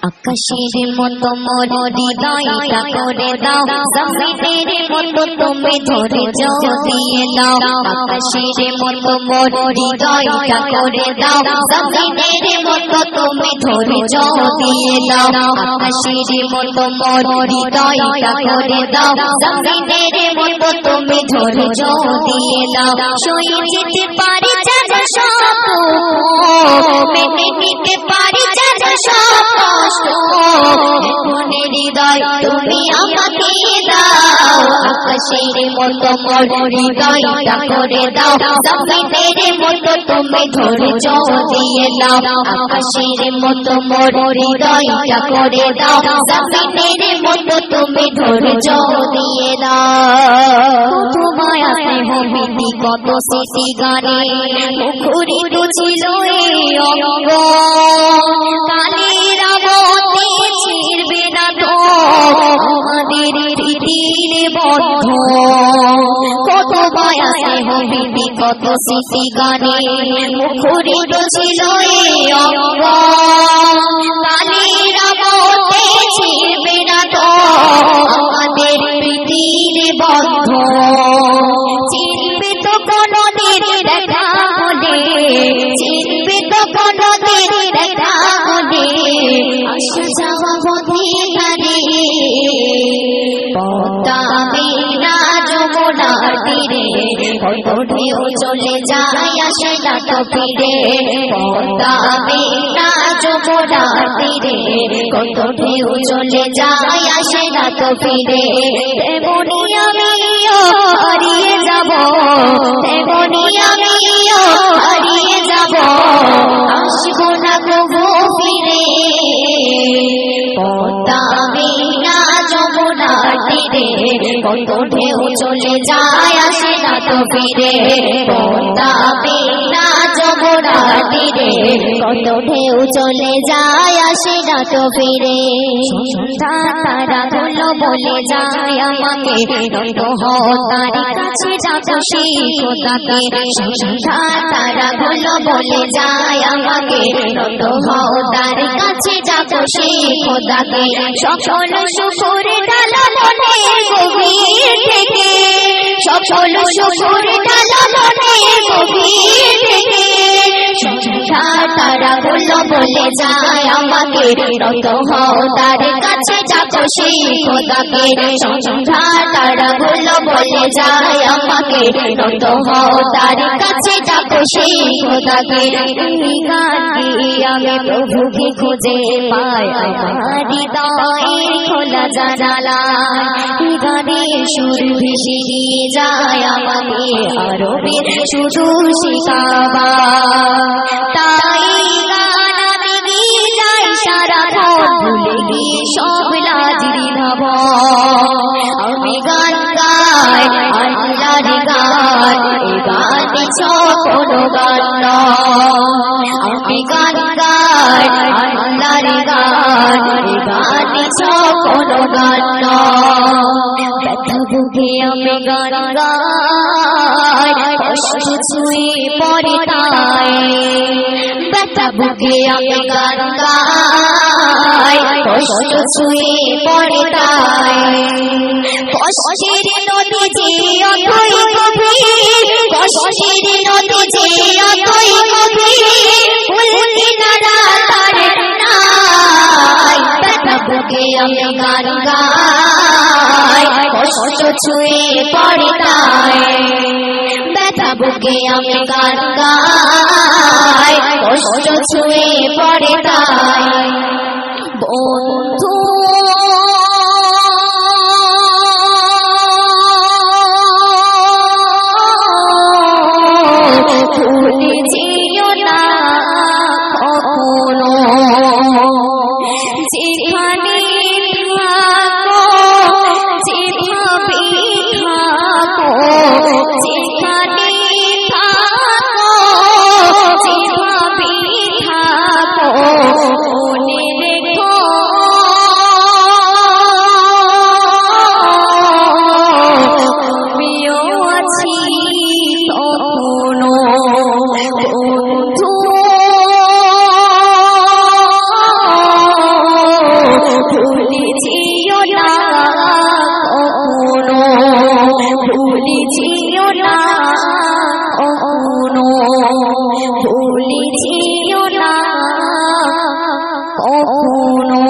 আকাশের মতো মোর হৃদয়টা করে দাও, জমিনের মতো তুমি ধৈর্য দিয়ে দাও। আকাশের মতো মোর হৃদয়টা করে দাও, জমিনের মতো তুমি ধৈর্য দিয়ে দাও। আকাশের মতো মোর হৃদয়টা করে দাও, জমিনের মতো তুমি ধৈর্য দিয়ে দাও। সয়ে যেতে পারি যারা সব মেনে নিতে পারি যারা সব কষ্ট, মনের হৃদয় তুমি আমাকে দাও। আকাশের মতো মোর হৃদয়টা করে দাও, জমিনের মতো তুমি ধৈর্য দিয়ে দাও। আকাশের মতো মোর হৃদয়টা করে দাও, জমিনের মতো তুমি ধৈর্য দিয়ে দাও। তোমায় আসে হবি কত স্মৃতি গানে মুখরিত ছিল এই অঙ্গ, কালের আবতে ছিড়বে না তো আমাদের প্রীতির বন্ধ। কত বয়সে হবি কত স্মৃতি গানে মুখরিত ছিল এই অঙ্গ, কালের আবতে ছিড়বে না তো আমাদের প্রীতির বন্ধ। চিনবে তো কোনদিন দেখা হলে, চিনবে তো কোনদিন দেখা হলে, আসা যাওয়া পথে ধারে পদ্মা মেঘনা যমুনার তীরে কত ঢেউ চলে যায় আসে না তো ফিরে। পদ্মা মেঘনা যমুনার তীরে কত ঢেউ চলে যায় আসে না তো ফিরে। তেমনি আমিও হারিয়ে যাব, তেমনি আমিও হারিয়ে যাব, আসবো না কবু ফিরে। পদ্মা মেঘনা যমুনার তীরে কত ঢেউ চলে যায় আসে না তো ফিরে। পদ্মা মেঘনা যমুনার তীরে কত ঢেউ চলে যায় আসে না তো ফিরে। সন্ধ্যা তারা ধুলো বলে যায় আমাকে নন্দ হও তার কাছে যাবো সেই খোদাকে। সন্ধ্যা তারা ধুলো বলে যায় আমাকে নন্দ হও তার কাছে যাবো সেই খোদাকে। সকল শুকুর ডালা মনের গভীর থেকে, সকল শুকুর ডালা মনের গভীর থেকে। সন্ধ্যা তারা ধুলো বলে যায় আমাকে নন্দ হও তার কাছে যাবো সেই খোদাকে। সন্ধ্যা তারা ধুলো বলে যায় আমাকে নন্দ হও তার কাছে যাবো সেই খোদাকে। আমি প্রভুকে খুঁজে পাই আমার হৃদয়ের খোলা জানালা, গানের সুর ভেসে নিয়ে যায় আমাকে আরবের শুধু শিখাবা। তাই গান আমি গিয়ে যাই সারাক্ষণ ভুলে গিয়ে সব লাজির ভাব। আমি গান গাই আল্লাহর গান, এ গান কোনো গান নয়। আমি গান গাই আল্লাহর গান, এ গান কোনো গান নয়। ব্যথা বুকে আমি গান গাই, কষ্ট ছুঁয়ে পড়ে তাই। ব্যথা বুকে আমি গান গাই, কষ্ট ছুঁয়ে পড়ে তাই। কষ্টের নদী যে অথই গভীর, কষ্টের নদী যে অথই গভীর, ফুল কিনারা তার নাই। ব্যথা বুকে আমি গান গাই, কষ্ট ছুঁয়ে পড়ে তাই। ব্যথা বুকে আমি গান গাই, কষ্ট ছুঁয়ে পড়ে তাই। বন্ধু ভুলে যেও না কখনো, যেখানে থাকো যেভাবে থাকো, যেখানে থাকো যেভাবে থাকো, ভুলিছিও না কখনো, ভুলিছিও না কখনো।